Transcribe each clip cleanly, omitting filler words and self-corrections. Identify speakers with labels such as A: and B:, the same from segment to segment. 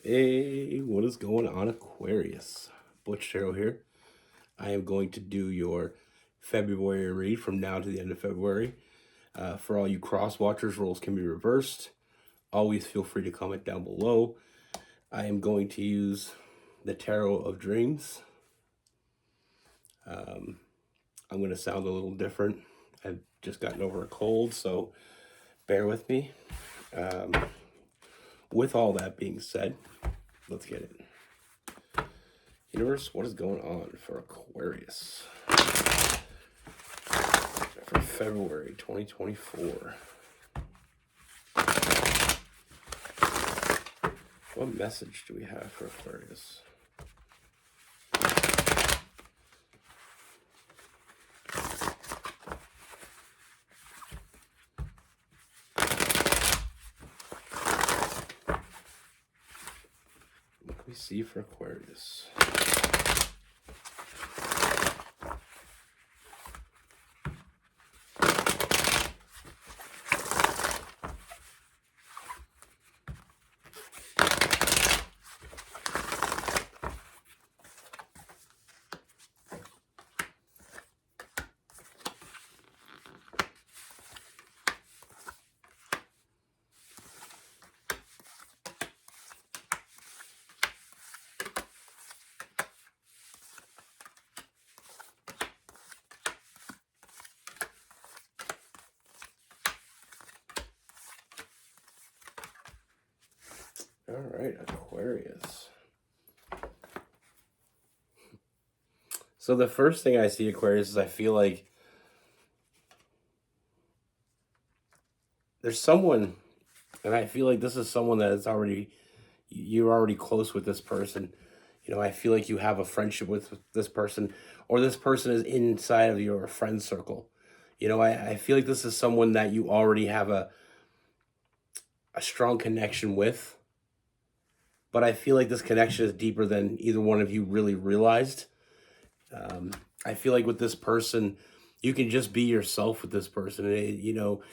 A: Hey, what is going on, Aquarius? Butch here. I am going to do your February read from now to the end of February. For all you cross watchers, roles can be reversed. Always feel free to comment down below. I am going to use the Tarot of Dreams. I'm going to sound a little different. I've just gotten over a cold, so bear with me. With all that being said, let's get it. Universe, what is going on for Aquarius for February 2024? What message do we have for Aquarius? What can we see for Aquarius? All right, Aquarius. So the first thing I see, Aquarius, is I feel like there's someone, and I feel like this is someone that is already, you're already close with this person. You know, I feel like you have a friendship with this person, or this person is inside of your friend circle. You know, I feel like this is someone that you already have a strong connection with. But I feel like this connection is deeper than either one of you really realized. I feel like with this person, you can just be yourself with this person. You know,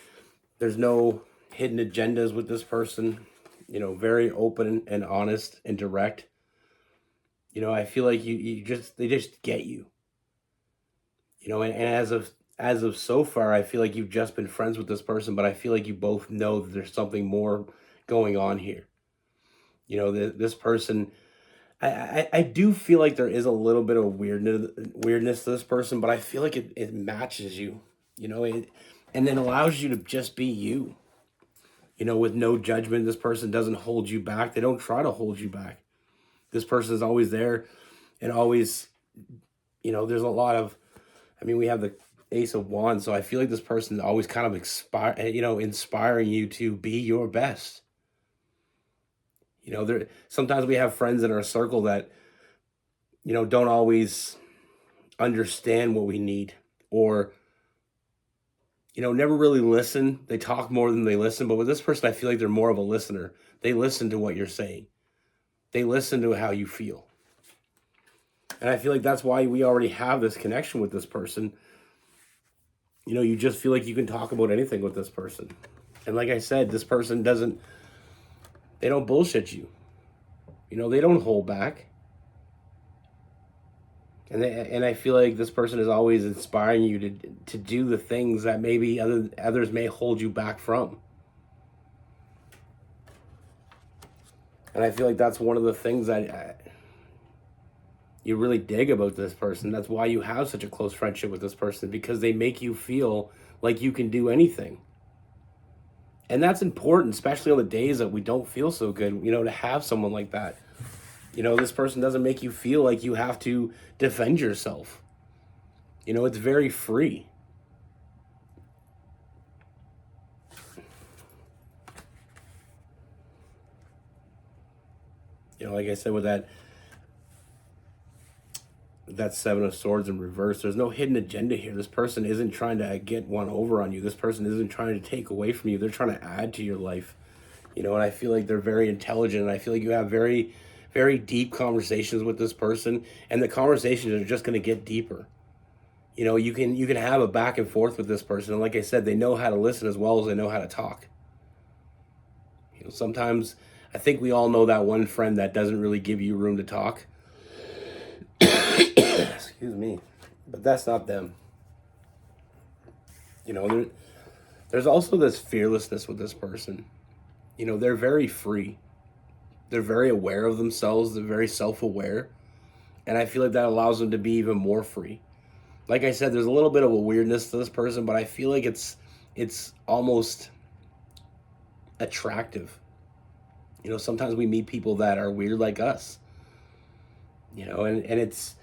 A: there's no hidden agendas with this person. You know, very open and honest and direct. You know, I feel like they just get you. You know, and as of so far, I feel like you've just been friends with this person, but I feel like you both know that there's something more going on here. You know, this person, I do feel like there is a little bit of weirdness to this person, but I feel like it matches you, you know, and it allows you to just be you, you know, with no judgment. This person doesn't hold you back. They don't try to hold you back. This person is always there and always, you know, there's a lot of, I mean, we have the Ace of Wands, so I feel like this person is always kind of inspiring you to be your best. You know, there sometimes we have friends in our circle that, you know, don't always understand what we need, or, you know, never really listen. They talk more than they listen. But with this person, I feel like they're more of a listener. They listen to what you're saying. They listen to how you feel. And I feel like that's why we already have this connection with this person. You know, you just feel like you can talk about anything with this person. And like I said, this person they don't bullshit you. You know, they don't hold back. And I feel like this person is always inspiring you to do the things that maybe others may hold you back from. And I feel like that's one of the things that you really dig about this person. That's why you have such a close friendship with this person, because they make you feel like you can do anything. And that's important, especially on the days that we don't feel so good, you know, to have someone like that. You know, this person doesn't make you feel like you have to defend yourself. You know, it's very free. You know, like I said, with that Seven of Swords in reverse, there's no hidden agenda here. This person isn't trying to get one over on you. This person isn't trying to take away from you. They're trying to add to your life. You know, and I feel like they're very intelligent. And I feel like you have very, very deep conversations with this person, and the conversations are just going to get deeper. You know, you can have a back and forth with this person, and like I said, they know how to listen as well as they know how to talk. You know, sometimes I think we all know that one friend that doesn't really give you room to talk. Excuse me. But that's not them. You know, there's also this fearlessness with this person. You know, they're very free. They're very aware of themselves. They're very self-aware. And I feel like that allows them to be even more free. Like I said, there's a little bit of a weirdness to this person, but I feel like it's almost attractive. You know, sometimes we meet people that are weird like us. You know, and it's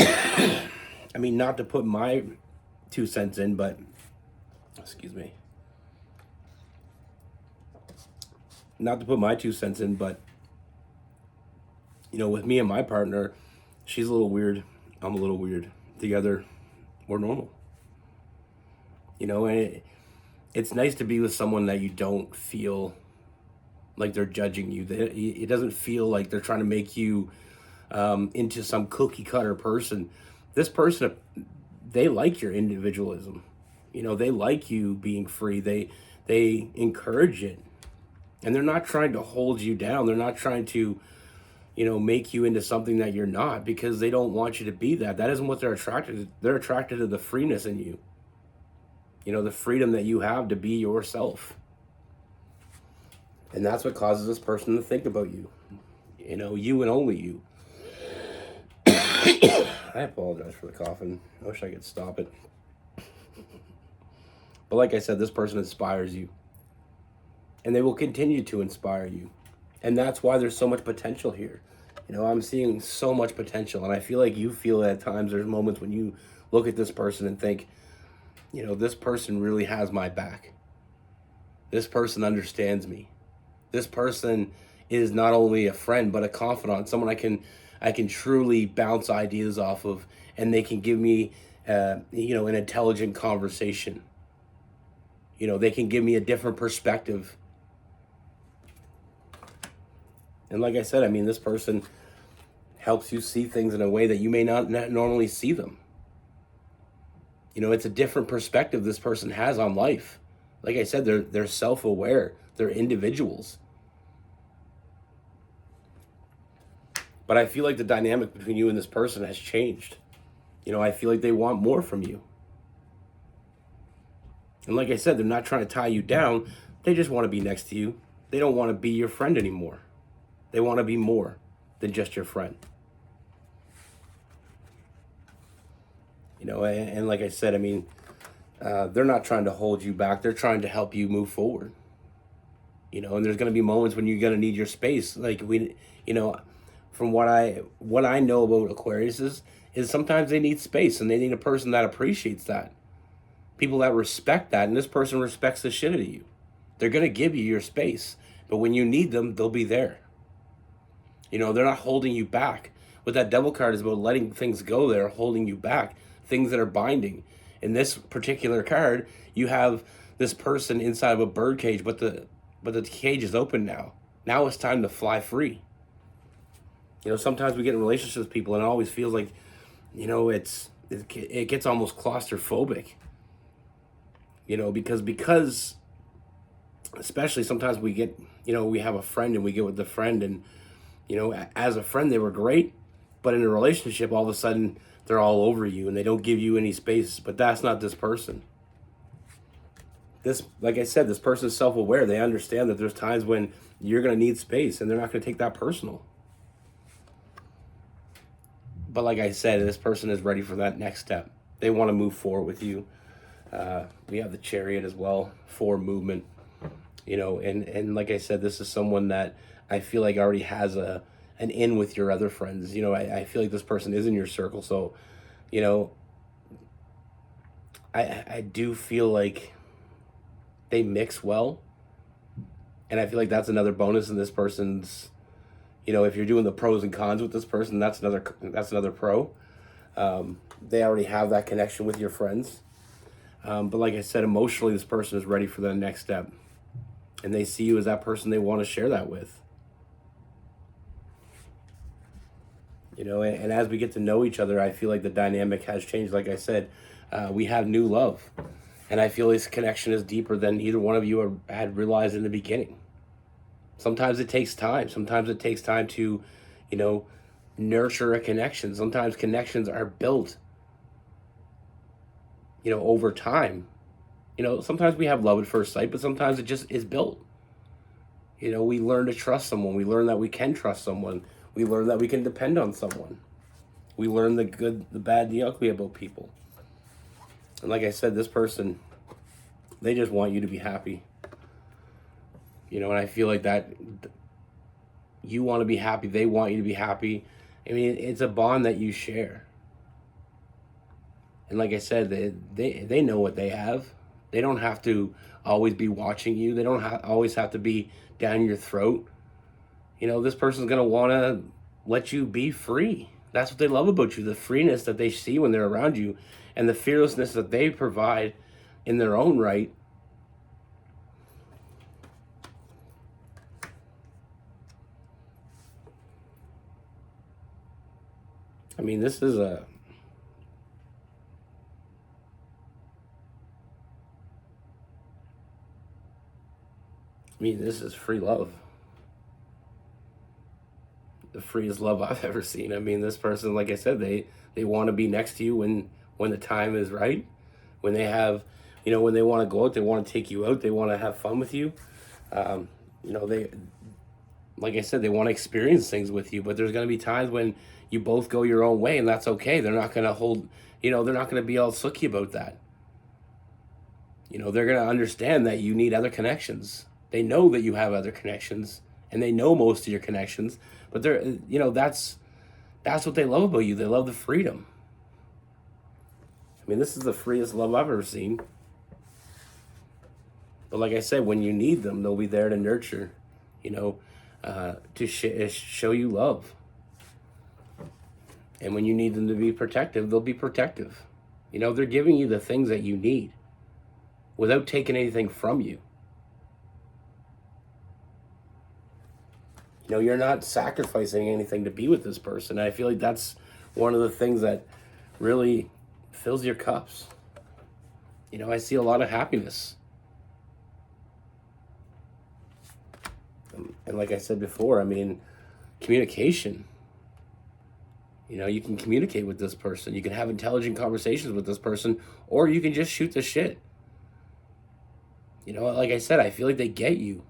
A: I mean, not to put my 2 cents in, but excuse me. Not to put my 2 cents in, but you know, with me and my partner, she's a little weird, I'm a little weird. Together, we're normal. You know, and it's nice to be with someone that you don't feel like they're judging you. It doesn't feel like they're trying to make you into some cookie cutter person. This person, they like your individualism. You know, they like you being free. They encourage it, and they're not trying to hold you down. They're not trying to, you know, make you into something that you're not, because they don't want you to be that. That isn't what they're attracted to. They're attracted to the freeness in you. You know, the freedom that you have to be yourself. And that's what causes this person to think about you. You know, you and only you. I apologize for the coughing. I wish I could stop it. But like I said, this person inspires you. And they will continue to inspire you. And that's why there's so much potential here. You know, I'm seeing so much potential. And I feel like you feel it at times. There's moments when you look at this person and think, you know, this person really has my back. This person understands me. This person is not only a friend, but a confidant, someone I can truly bounce ideas off of, and they can give me, you know, an intelligent conversation. You know, they can give me a different perspective. And like I said, I mean, this person helps you see things in a way that you may not normally see them. You know, it's a different perspective this person has on life. Like I said, they're self-aware. They're individuals. But I feel like the dynamic between you and this person has changed. You know, I feel like they want more from you. And like I said, they're not trying to tie you down. They just want to be next to you. They don't want to be your friend anymore. They want to be more than just your friend. You know, and like I said, I mean, they're not trying to hold you back. They're trying to help you move forward. You know, and there's going to be moments when you're going to need your space. Like you know, from what I know about Aquarius is sometimes they need space, and they need a person that appreciates that. People that respect that, and this person respects the shit out of you. They're going to give you your space, but when you need them, they'll be there. You know, they're not holding you back. What that devil card is about, letting things go that are holding you back, things that are binding. In this particular card, you have this person inside of a bird cage, but the cage is open now. Now it's time to fly free. You know, sometimes we get in relationships with people and it always feels like, you know, it gets almost claustrophobic. You know, because especially sometimes we get, you know, we have a friend and we get with the friend, and, you know, as a friend they were great, but in a relationship all of a sudden they're all over you and they don't give you any space. But that's not this person. This, like I said, this person is self-aware. They understand that there's times when you're going to need space, and they're not going to take that personal. But like I said, this person is ready for that next step. They want to move forward with you. We have the Chariot as well for movement. You know, and like I said, this is someone that I feel like already has an in with your other friends. You know, I feel like this person is in your circle. So, you know, I do feel like they mix well. And I feel like that's another bonus in this person's, you know, if you're doing the pros and cons with this person, that's another pro. They already have that connection with your friends. But like I said, emotionally, this person is ready for the next step. And they see you as that person they want to share that with. You know, and as we get to know each other, I feel like the dynamic has changed. Like I said, we have new love. And I feel this connection is deeper than either one of you had realized in the beginning. Sometimes it takes time. Sometimes it takes time to, you know, nurture a connection. Sometimes connections are built, you know, over time. You know, sometimes we have love at first sight, but sometimes it just is built. You know, we learn to trust someone. We learn that we can trust someone. We learn that we can depend on someone. We learn the good, the bad, the ugly about people. And like I said, this person, they just want you to be happy. You know, and I feel like that you want to be happy. They want you to be happy. I mean, it's a bond that you share. And like I said, they know what they have. They don't have to always be watching you. They don't always have to be down your throat. You know, this person's going to want to let you be free. That's what they love about you, the freeness that they see when they're around you and the fearlessness that they provide in their own right. I mean, this is this is free love. The freest love I've ever seen. I mean, this person, like I said, they want to be next to you when the time is right, when they have, you know, when they want to go out, they want to take you out, they want to have fun with you. You know, they, like I said, they want to experience things with you, but there's going to be times when you both go your own way, and that's okay. They're not going to hold, you know, they're not going to be all sooky about that. You know, they're going to understand that you need other connections. They know that you have other connections, and they know most of your connections, but they're, you know, that's what they love about you. They love the freedom. I mean, this is the freest love I've ever seen. But like I said, when you need them, they'll be there to nurture, you know, to show you love. And when you need them to be protective, they'll be protective. You know, they're giving you the things that you need without taking anything from you. You know, you're not sacrificing anything to be with this person. I feel like that's one of the things that really fills your cups. You know, I see a lot of happiness. And like I said before, I mean, communication. You know, you can communicate with this person. You can have intelligent conversations with this person, or you can just shoot the shit. You know, like I said, I feel like they get you.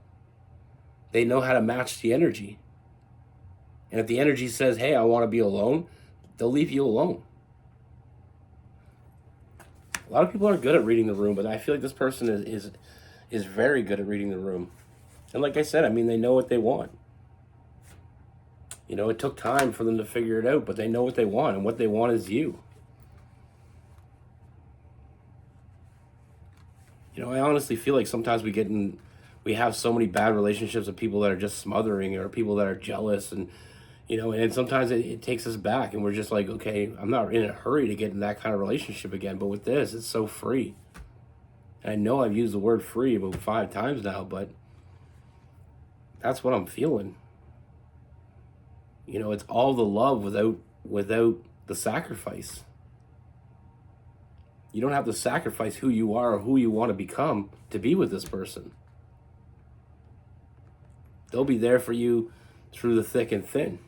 A: They know how to match the energy. And if the energy says, hey, I want to be alone, they'll leave you alone. A lot of people aren't good at reading the room, but I feel like this person is very good at reading the room. And like I said, I mean, they know what they want. You know, it took time for them to figure it out, but they know what they want, and what they want is you. You know, I honestly feel like sometimes we have so many bad relationships with people that are just smothering, or people that are jealous, and, you know, and sometimes it takes us back, and we're just like, okay, I'm not in a hurry to get in that kind of relationship again, but with this, it's so free. And I know I've used the word free about 5 times now, but that's what I'm feeling. You know, it's all the love without the sacrifice. You don't have to sacrifice who you are or who you want to become to be with this person. They'll be there for you through the thick and thin.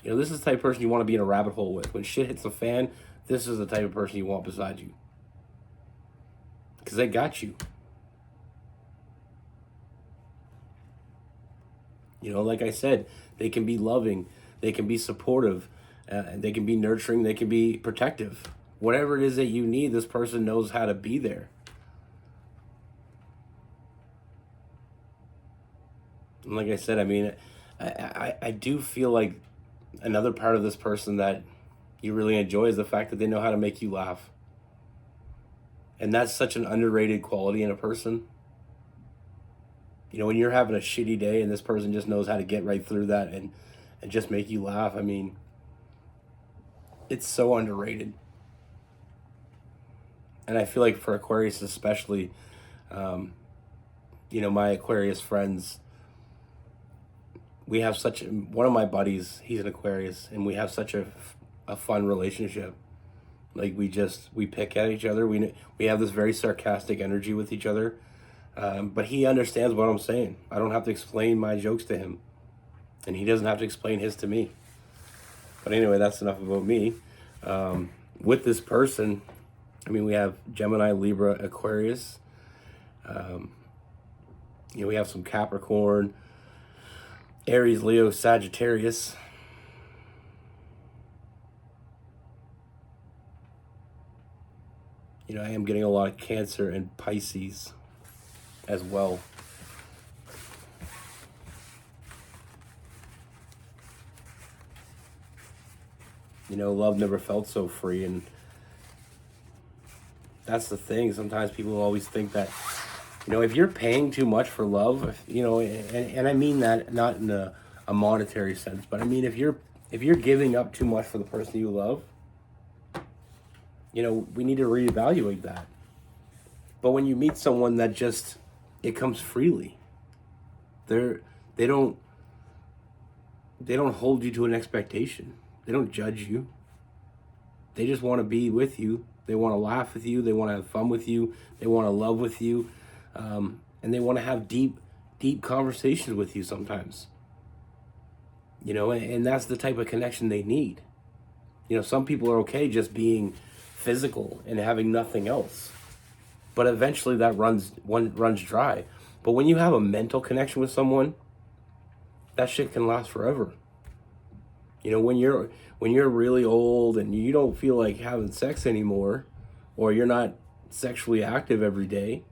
A: You know, this is the type of person you want to be in a rabbit hole with. When shit hits the fan, this is the type of person you want beside you. Because they got you. You know, like I said, they can be loving, they can be supportive, they can be nurturing, they can be protective. Whatever it is that you need, this person knows how to be there. And like I said, I mean, I do feel like another part of this person that you really enjoy is the fact that they know how to make you laugh. And that's such an underrated quality in a person. You know, when you're having a shitty day and this person just knows how to get right through that and just make you laugh, I mean, it's so underrated. And I feel like for Aquarius especially, you know, my Aquarius friends, we have one of my buddies, he's an Aquarius, and we have such a fun relationship. Like we pick at each other. We have this very sarcastic energy with each other. But he understands what I'm saying. I don't have to explain my jokes to him, and he doesn't have to explain his to me. But anyway, that's enough about me. With this person, I mean, we have Gemini, Libra, Aquarius. We have some Capricorn, Aries, Leo, Sagittarius. I am getting a lot of Cancer and Pisces as well. Love never felt so free, and that's the thing. Sometimes people always think that, if you're paying too much for love, and I mean that not in a monetary sense, but I mean if you're giving up too much for the person you love, we need to reevaluate that. But when you meet someone that just, it comes freely, they don't hold you to an expectation. They don't judge you. They just want to be with you. They want to laugh with you. They want to have fun with you. They want to love with you. And they want to have deep conversations with you sometimes. And that's the type of connection they need. Some people are okay just being physical and having nothing else. But eventually that runs dry. But when you have a mental connection with someone, that shit can last forever. When you're really old and you don't feel like having sex anymore, or you're not sexually active every day,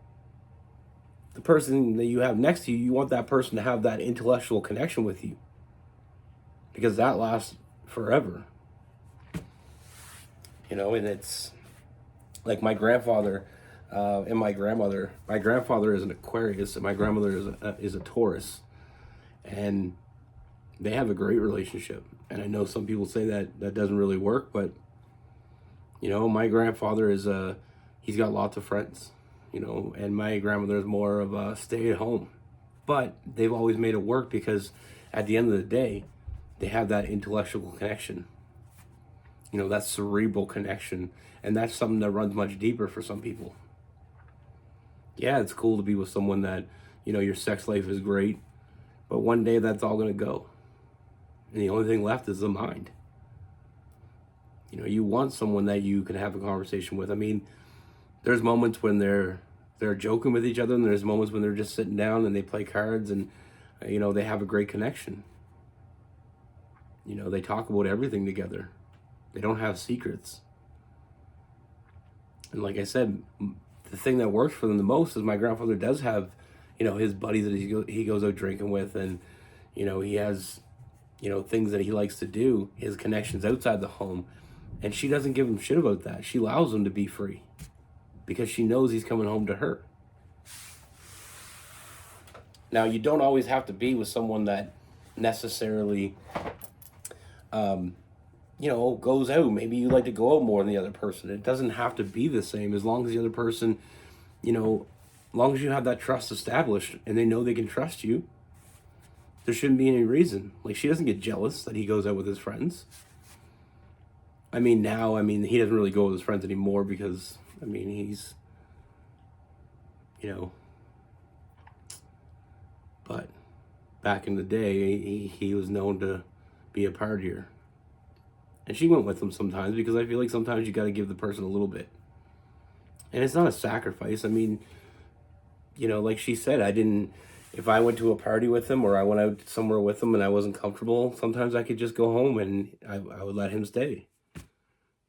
A: the person that you have next to you, you want that person to have that intellectual connection with you, because that lasts forever. And it's like my grandfather and my grandmother. My grandfather is an Aquarius and my grandmother is a Taurus, and they have a great relationship. And I know some people say that doesn't really work, but my grandfather he's got lots of friends, and my grandmother is more of a stay at home. But they've always made it work because at the end of the day, they have that intellectual connection, that cerebral connection. And that's something that runs much deeper for some people. Yeah, it's cool to be with someone that, your sex life is great, but one day that's all going to go. And the only thing left is the mind. You want someone that you can have a conversation with. I mean, there's moments when they're joking with each other, and there's moments when they're just sitting down and they play cards, and they have a great connection. They talk about everything together. They don't have secrets. And like I said, the thing that works for them the most is my grandfather does have, his buddies that he goes out drinking with, and he has things that he likes to do, his connections outside the home. And she doesn't give him shit about that. She allows him to be free because she knows he's coming home to her. Now, you don't always have to be with someone that necessarily, goes out. Maybe you like to go out more than the other person. It doesn't have to be the same, as long as the other person, as long as you have that trust established and they know they can trust you. There shouldn't be any reason. Like, she doesn't get jealous that he goes out with his friends. He doesn't really go with his friends anymore because, he's, but back in the day, he was known to be a partier. And she went with him sometimes, because I feel like sometimes you got to give the person a little bit. And it's not a sacrifice. Like she said, if I went to a party with him or I went out somewhere with him and I wasn't comfortable, sometimes I could just go home and I would let him stay.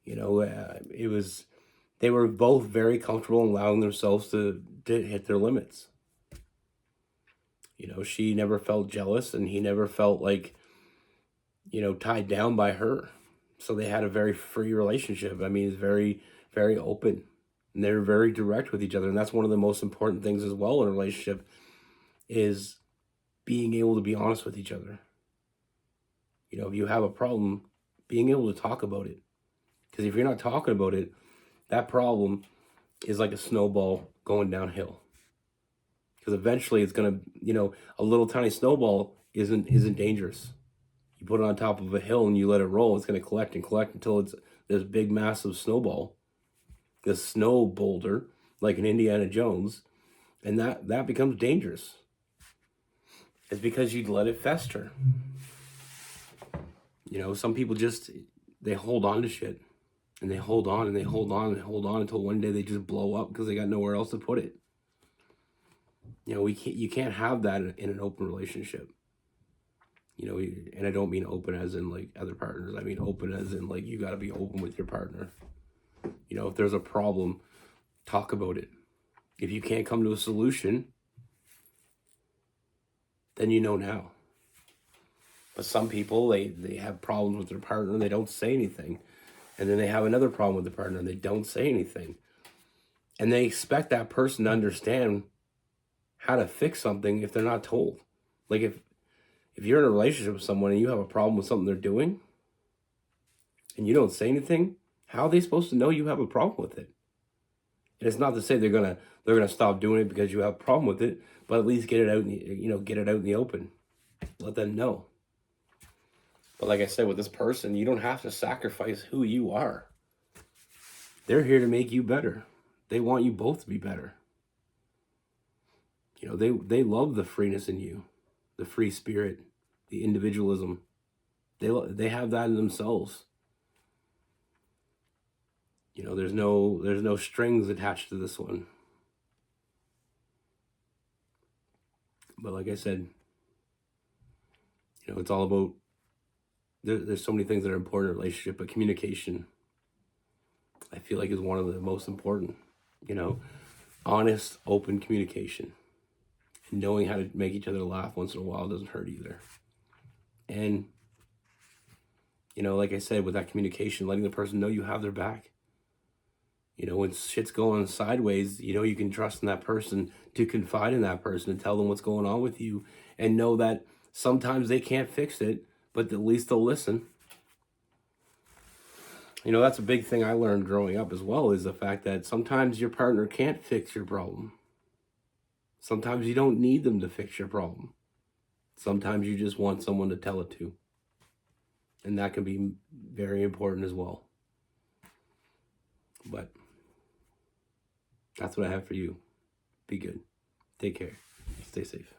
A: They were both very comfortable in allowing themselves to hit their limits. She never felt jealous and he never felt like, tied down by her. So they had a very free relationship. It's very, very open, and they're very direct with each other. And that's one of the most important things as well in a relationship, is being able to be honest with each other. If you have a problem, being able to talk about it. Because if you're not talking about it, that problem is like a snowball going downhill. Because eventually it's going to, a little tiny snowball isn't dangerous. You put it on top of a hill and you let it roll, it's going to collect and collect until it's this big, massive snowball, this snow boulder, like in Indiana Jones. And that becomes dangerous. It's because you'd let it fester. You know, some people just, they hold on to shit. And they hold on and they hold on and they hold on until one day they just blow up because they got nowhere else to put it. You know, you can't have that in an open relationship. You know, and I don't mean open as in like other partners. I mean open as in like you got to be open with your partner. You know, if there's a problem, talk about it. If you can't come to a solution, then you know now. But some people, they have problems with their partner and they don't say anything. And then they have another problem with the partner and they don't say anything. And they expect that person to understand how to fix something if they're not told. Like if you're in a relationship with someone and you have a problem with something they're doing and you don't say anything, how are they supposed to know you have a problem with it? And it's not to say they're gonna stop doing it because you have a problem with it, but at least get it out get it out in the open. Let them know. But like I said, with this person, you don't have to sacrifice who you are. They're here to make you better. They want you both to be better. You know, they love the freeness in you, the free spirit, the individualism. They have that in themselves. You know, there's no strings attached to this one. But like I said, you know, it's all about, there's so many things that are important in a relationship, but communication, I feel like, is one of the most important. You know, honest, open communication. And knowing how to make each other laugh once in a while doesn't hurt either. And, you know, like I said, with that communication, letting the person know you have their back. You know, when shit's going sideways, you know, you can trust in that person to confide in that person and tell them what's going on with you and know that sometimes they can't fix it, but at least they'll listen. You know, that's a big thing I learned growing up as well, is the fact that sometimes your partner can't fix your problem. Sometimes you don't need them to fix your problem. Sometimes you just want someone to tell it to. And that can be very important as well. But that's what I have for you. Be good. Take care. Stay safe.